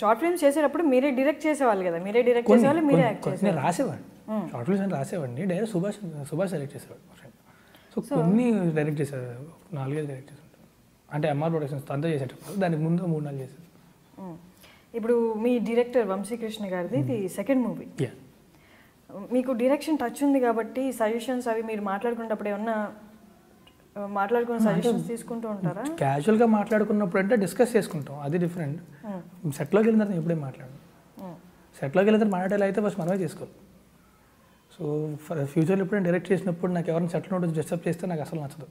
Short films చేసేటప్పుడు మీరే direct చేసేవాళ్ళు కదా, మీరే డైరెక్ట్ చేసేవాళ్ళు, మీరే యాక్ట్ చేసేవాళ్ళు. నేను రాసేవాడిని, షార్ట్ ఫిల్మ్స్ అని రాసేవాడిని. డైరెక్ట్ సుభాష్ డైరెక్ట్ చేసేవాడు మా ఫ్రెండ్. సో కొన్ని డైరెక్ట్ చేశారు, 4-5 డైరెక్ట్ చేశాడు. అంటే ఎంఆర్ ప్రొడక్షన్స్ అంతా చేసేటప్పుడు, దానికి ముందు 3-4 చేశారు. ఇప్పుడు మీ డైరెక్టర్ వంశీకృష్ణ గారిది ఇది సెకండ్ మూవీ. మీకు డైరెక్షన్ టచ్ ఉంది కాబట్టి సజెషన్స్ అవి మీరు మాట్లాడుకున్నప్పుడు ఏమన్నా మాట్లాడుకున్న సజెషన్స్ తీసుకుంటూ ఉంటారా? క్యాజువల్గా మాట్లాడుకున్నప్పుడు అంటే డిస్కస్ చేసుకుంటాం, అది డిఫరెంట్. సెట్లోకి వెళ్ళిన తర్వాత ఎప్పుడేం మాట్లాడను. సెట్లోకి వెళ్ళిన తర్వాత మాట్లాడేలా అయితే ఫస్ట్ మనమే చేసుకోవాలి. సో ఫ్యూచర్లో ఎప్పుడైనా డైరెక్ట్ చేసినప్పుడు నాకు ఎవరైనా సెట్లో ఉంటుంది డిస్టర్బ్ చేస్తే నాకు అసలు నచ్చదు.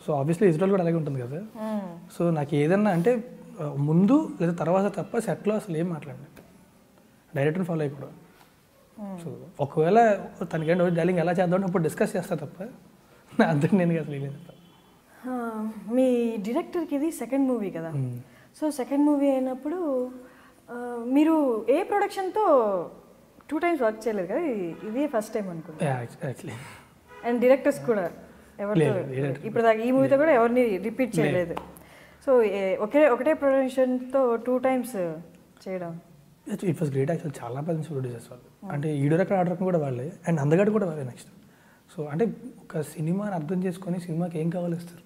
సో ఆబ్వియస్లీ ఇజ్రాయల్ కూడా అలాగే ఉంటుంది కదా. సో నాకు ఏదన్నా అంటే ముందు లేదా తర్వాత తప్ప సెట్లో అసలు ఏం మాట్లాడండి, డైరెక్ట్ని ఫాలో అయిపోవడం. సో ఒకవేళ తనకేంటి డైలింగ్ ఎలా చేద్దాం అప్పుడు డిస్కస్ చేస్తా తప్ప అందరికి నేను అసలు లేదు. మీ డైరెక్టర్కి ఇది సెకండ్ మూవీ కదా, సో సెకండ్ మూవీ అయినప్పుడు మీరు ఏ ప్రొడక్షన్తో 2 times వర్క్ చేయలేదు కదా, ఇది ఫస్ట్ టైం అనుకుంటా యాక్చువల్లీ. అండ్ డైరెక్టర్స్ కూడా ఎవరితో ఇప్పుడు దాకా ఈ మూవీతో కూడా ఎవరిని రిపీట్ చేయలేదు. సో ఒకటే ప్రొడక్షన్తో 2 times చేయడం ఇట్ వాస్ గ్రేట్ యాక్చువల్. చాలా మంది ప్రొడ్యూసర్స్ వాళ్ళు, అంటే ఈ డైరెక్టర్ ఆర్డర్ కూడా వాళ్ళే అండ్ అందగాడు కూడా వాళ్ళే నెక్స్ట్. సో అంటే ఒక సినిమాని అర్థం చేసుకొని సినిమాకి ఏం కావాలి ఇస్తారు.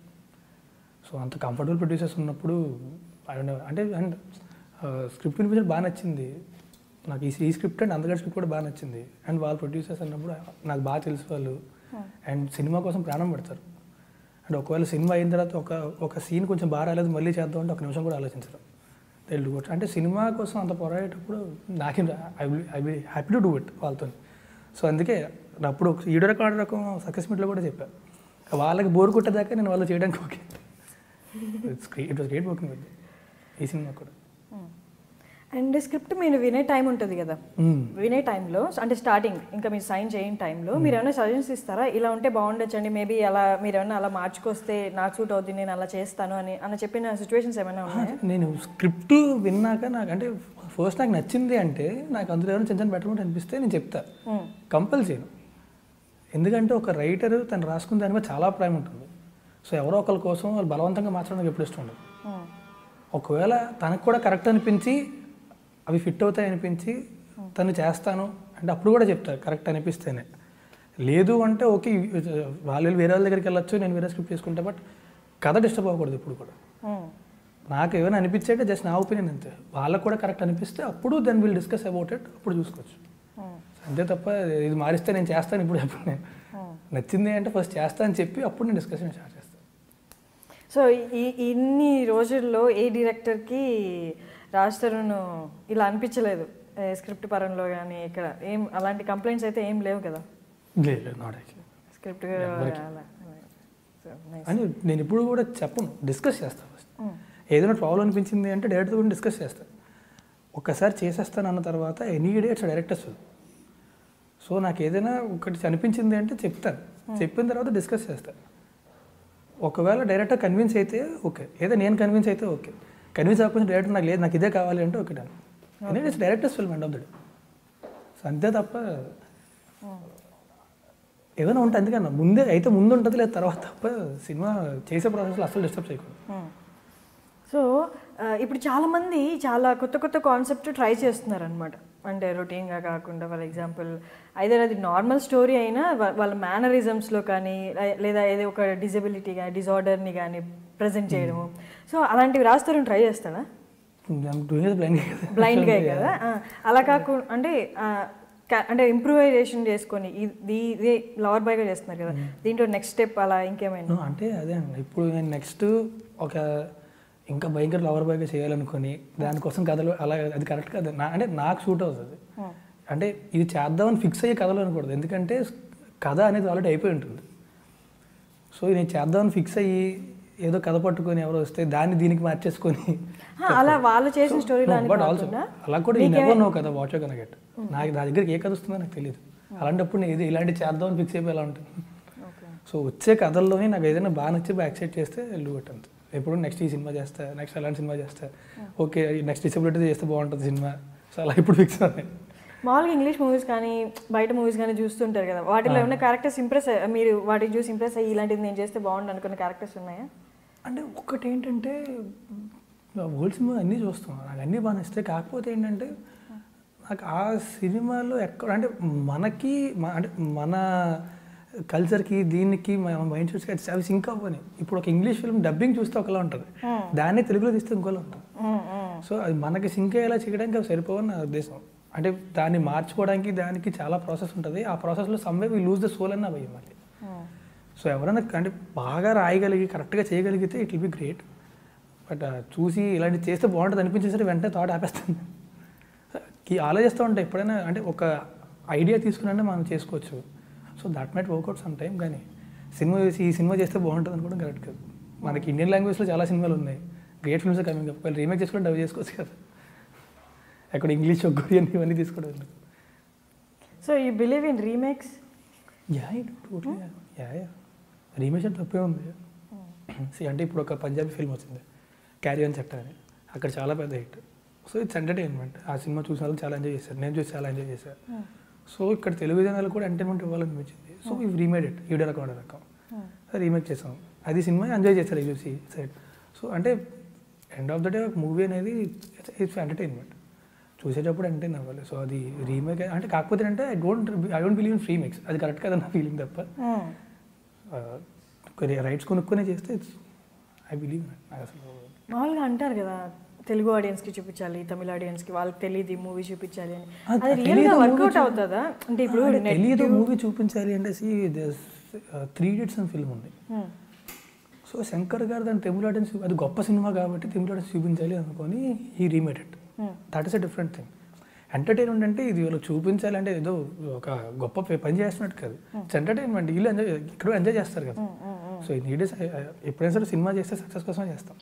సో అంత కంఫర్టబుల్ ప్రొడ్యూసర్స్ ఉన్నప్పుడు అంటే అండ్ స్క్రిప్ట్ వినిపించడం బాగా నచ్చింది నాకు. ఈ స్క్రిప్ట్ అండ్ అందగాడి స్క్రిప్ట్ కూడా బాగా నచ్చింది. అండ్ వాళ్ళ ప్రొడ్యూసర్స్ అన్నప్పుడు నాకు బాగా తెలుసు వాళ్ళు, అండ్ సినిమా కోసం ప్రాణం పెడతారు. అండ్ ఒకవేళ సినిమా అయిన తర్వాత ఒక సీన్ కొంచెం బాగా రాలేదు మళ్ళీ చేద్దాం అంటే 1 నిమిషం కూడా ఆలోచించరు, తెలుగు కూడా. అంటే సినిమా కోసం అంత పోరాడేటప్పుడు నాకే I be happy to do it వాళ్ళతో. సో అందుకే అప్పుడు ఈడో రకం సక్సెస్ మీట్లో కూడా చెప్పాను, వాళ్ళకి బోర్ కొట్టేదాకా నేను వాళ్ళు చేయడానికి okay. It was great working with ఈ సినిమా కూడా. అండ్ స్క్రిప్ట్ మీరు వినే టైం ఉంటుంది కదా, వినే టైంలో అంటే స్టార్టింగ్ ఇంకా మీరు సైన్ చేయని టైంలో మీరు ఏమైనా సజెషన్స్ ఇస్తారా, ఇలా ఉంటే బాగుండొచ్చండి, మేబీ అలా మీరు ఏమైనా అలా మార్చుకొస్తే నాకు సూట్ అవుతుంది నేను అలా చేస్తాను అని చెప్పిన సిచ్యువేషన్స్ ఏమైనా ఉన్నాయా? నేను స్క్రిప్ట్ విన్నాక నాకు అంటే ఫస్ట్ నాకు నచ్చింది అంటే నాకు అందులో ఏమైనా చిన్న బెటర్ అనిపిస్తే నేను చెప్తా, కంపల్ చేయను. ఎందుకంటే ఒక రైటర్ తను రాసుకున్న దాని మీద చాలా ప్రేమ ఉంటుంది. సో ఎవరో ఒకరి కోసం వాళ్ళు బలవంతంగా మార్చడానికి ఎప్పుడు ఇష్టం ఉండదు. ఒకవేళ తనకు కూడా కరెక్ట్ అనిపించి అవి ఫిట్ అవుతాయి అనిపించి తను చేస్తాను అంటే అప్పుడు కూడా చెప్తారు కరెక్ట్ అనిపిస్తేనే. లేదు అంటే ఓకే వాళ్ళు వేరే వాళ్ళ దగ్గరికి వెళ్ళొచ్చు, నేను వేరే స్క్రిప్ట్ చేసుకుంటా, బట్ కథ డిస్టర్బ్ అవ్వకూడదు ఇప్పుడు కూడా. నాకు ఏమైనా అనిపించేటే జస్ట్ నా ఒపీనియన్ అంతే, వాళ్ళకు కూడా కరెక్ట్ అనిపిస్తే అప్పుడు then will discuss about it, అప్పుడు చూసుకోవచ్చు అంతే తప్ప ఇది మారిస్తే నేను చేస్తాను ఇప్పుడు నేను నచ్చింది అంటే ఫస్ట్ చేస్తా అని చెప్పి అప్పుడు నేను డిస్కషన్ స్టార్ట్ చేస్తాను. సో ఇన్ని రోజుల్లో ఏ డైరెక్టర్కి రాజ్ తరుణ్ ఇలా అనిపించలేదు స్క్రిప్ట్ పరంలో కానీ ఇక్కడ ఏం అలాంటి కంప్లైంట్స్ అయితే ఏం లేవు కదా? లేదు, నాట్ యాక్చువల్లీ స్క్రిప్ట్ అని నేను ఇప్పుడు కూడా చెప్పను, డిస్కస్ చేస్తాను ఫస్ట్. ఏదైనా ప్రాబ్లం అనిపించింది అంటే డైరెక్టర్ కూడా డిస్కస్ చేస్తాను. ఒక్కసారి చేసేస్తాను అన్న తర్వాత ఎనీ డేట్స్ డైరెక్టర్స్. సో నాకు ఏదైనా ఒకటి అనిపించింది అంటే చెప్తాను, చెప్పిన తర్వాత డిస్కస్ చేస్తాను. ఒకవేళ డైరెక్టర్ కన్విన్స్ అయితే ఓకే, ఏదో నేను కన్విన్స్ అయితే ఓకే, కన్విన్స్ అవ్వకపోతే డైరెక్టర్ నాకు లేదు నాకు ఇదే కావాలి అంటే ఓకే డన్. ఎందుకంటే it's directors film end of the day. So అంతే తప్ప ఏదైనా ఉంటుంది అందుకన్నా ముందే అయితే ముందు ఉంటుంది లేదు తర్వాత తప్ప సినిమా చేసే ప్రాసెస్లో అసలు డిస్టర్బ్ చేయకూడదు. సో ఇప్పుడు చాలామంది చాలా కొత్త కొత్త కాన్సెప్ట్ ట్రై చేస్తున్నారు అనమాట. అంటే రొటీన్గా కాకుండా ఫర్ ఎగ్జాంపుల్ ఐదర్ అది నార్మల్ స్టోరీ అయినా వాళ్ళ మేనరిజమ్స్లో కానీ లేదా ఏదో ఒక డిజబిలిటీ కానీ డిజార్డర్ని కానీ ప్రజెంట్ చేయడము. సో అలాంటివి రాస్తారు ట్రై చేస్తాడా? బ్లైండ్గా కదా, అలా కాకుండా అంటే ఇంప్రూవైజేషన్ చేసుకొని ఇది లవర్ బాయ్గా చేస్తున్నారు కదా, దీంట్లో నెక్స్ట్ స్టెప్ అలా ఇంకేమైనా అంటే అదే అండి. ఇప్పుడు నేను నెక్స్ట్ ఒక ఇంకా భయంకర లవర్ బాయ్గా చేయాలనుకొని దానికోసం కథలు అలా అది కరెక్ట్ కాదు అంటే నాకు సూట్ అవుతుంది. అంటే ఇది చేద్దామని ఫిక్స్ అయ్యే కథలు అనకూడదు, ఎందుకంటే కథ అనేది ఆల్రెడీ అయిపోయి ఉంటుంది. సో నేను చేద్దామని ఫిక్స్ అయ్యి ఏదో కథ పట్టుకొని ఎవరో వస్తే దాన్ని దీనికి మార్చేసుకొని అలా వాళ్ళు చేసిన స్టోరీ బట్ ఆల్సో అలా కూడా ఈ నెవర్ నో కదా వాచ్ కన గెట్ నాకు నా దగ్గరికి ఏ కథ వస్తుందో నాకు తెలియదు. అలాంటప్పుడు నేను ఇది ఇలాంటి చేద్దామని ఫిక్స్ అయిపోయి ఎలా ఉంటుంది. సో వచ్చే కథల్లోనే నాకు ఏదైనా బాగా నచ్చి బాగా యాక్సెప్ట్ చేస్తే వెళ్ళి కొట్టంత ఎప్పుడు నెక్స్ట్ ఈ సినిమా చేస్తా, నెక్స్ట్ అలాంటి సినిమా చేస్తా, ఓకే నెక్స్ట్ డిసెబిలిటీ చేస్తే బాగుంటుంది సినిమా. సో అలా ఇప్పుడు ఫిక్స్ అవుతాయి. మామూలుగా ఇంగ్లీష్ మూవీస్ కానీ బయట మూవీస్ కానీ చూస్తుంటారు కదా, వాటిలో ఏమైనా క్యారెక్టర్స్ ఇంప్రెస్ మీరు వాటికి చూసి ఇంప్రెస్ అయ్యి ఇలాంటిది నేను చేస్తే బాగుండు అనుకున్న క్యారెక్టర్స్ ఉన్నాయా? అంటే ఒకటి ఏంటంటే ఓల్డ్ సినిమా అన్నీ చూస్తాం, నాకు అన్నీ బాగా నచ్చుతాయి. కాకపోతే ఏంటంటే నాకు ఆ సినిమాలో ఎక్కడ అంటే మనకి అంటే మన కల్చర్కి దీనికి మన మైండ్ సెట్స్కి అవి సింక్ అవ్వని. ఇప్పుడు ఒక ఇంగ్లీష్ ఫిల్మ్ డబ్బింగ్ చూస్తే ఒకలా ఉంటుంది, దాన్ని తెలుగులో తీస్తే ఇంకోలా ఉంటుంది. సో అది మనకి సింక్ అయ్యేలా చేయడానికి అవి సరిపోవని నా ఉద్దేశం. అంటే దాన్ని మార్చుకోవడానికి దానికి చాలా ప్రాసెస్ ఉంటుంది. ఆ ప్రాసెస్లో someway we lose the soul అన్న అవి మళ్ళీ. సో ఎవరైనా అంటే బాగా రాయగలిగి కరెక్ట్గా చేయగలిగితే it will be great. But చూసి ఇలాంటి చేస్తే బాగుంటుంది అనిపించేసరికి వెంటనే థాట్ ఆపేస్తుంది. ఆలోచిస్తూ ఉంటాయి ఎప్పుడైనా, అంటే ఒక ఐడియా తీసుకున్నా మనం చేసుకోవచ్చు. So that might work out some time. కానీ సినిమా చేసి ఈ సినిమా చేస్తే బాగుంటుంది అనుకోవడం కరెక్ట్ కాదు. మనకి ఇండియన్ లాంగ్వేజ్లో చాలా సినిమాలు ఉన్నాయి, గ్రేట్ ఫిల్మ్స్ కమింగ్ అప్. వాళ్ళు రీమేక్ చేసుకుని డబ్ చేసుకోవచ్చు కదా, అక్కడ ఇంగ్లీష్ కొరియన్ ఇవన్నీ తీసుకోవడం. So you believe in remakes? Yeah totally yeah. Remake అంటే తప్పే ఉంది. అంటే ఇప్పుడు ఒక పంజాబీ ఫిల్మ్ వచ్చింది క్యారీ ఆన్ చట్టా అని, అక్కడ చాలా పెద్ద హిట్. So it's entertainment. ఆ సినిమా చూసిన వాళ్ళు చాలా ఎంజాయ్ చేశారు, నేను చూసి చాలా ఎంజాయ్ చేశాను. సో ఇక్కడ తెలుగు జనాలు కూడా ఎంటర్టైన్మెంట్ ఇవ్వాలనిపించింది. సో ఇవి రీమేడ్ ఇట్, ఈడ రకం రీమేక్ చేసాం. అది సినిమా ఎంజాయ్ చేస్తారు చూసి సైడ్. సో అంటే end of the day movie అనేది ఇట్స్ ఎంటర్టైన్మెంట్, చూసేటప్పుడు ఎంటర్టైన్ అవ్వాలి. సో అది రీమేక్ అంటే కాకపోతే అంటే I don't believe in remakes, అది కరెక్ట్ కదన్న ఫీలింగ్ తప్ప. రైట్స్ కొనుక్కొనే చేస్తే ఇట్స్ ఐ బిలీవ్. అసలు మామూలుగా అంటారు కదా, తెలుగు ఆడియన్స్కి చూపించాలి, తమిళ ఆడియన్స్కి వాళ్ళకి తెలియదు మూవీ చూపించాలి అని. అది రియల్గా వర్కౌట్ అవుతుందా? అంటే ఇప్పుడు తెలియదు మూవీ చూపించాలి అంటే 3 Idiots అని ఫిల్మ్ ఉంది. సో శంకర్ గారు దాని తెలుగు ఆడియన్స్, అది గొప్ప సినిమా కాబట్టి తెలుగు ఆడియన్స్ చూపించాలి అనుకొని ఈ remade it. That is a different thing. Entertainment అంటే ఇది వీళ్ళు చూపించాలి అంటే ఏదో ఒక గొప్ప పని చేస్తున్నట్టు కాదు. It's entertainment. వీళ్ళు ఇక్కడ ఎంజాయ్ చేస్తారు కదా. సో ఈ నీడ్ ఎప్పుడైనా సరే సినిమా చేస్తే సక్సెస్ కోసమే చేస్తాం.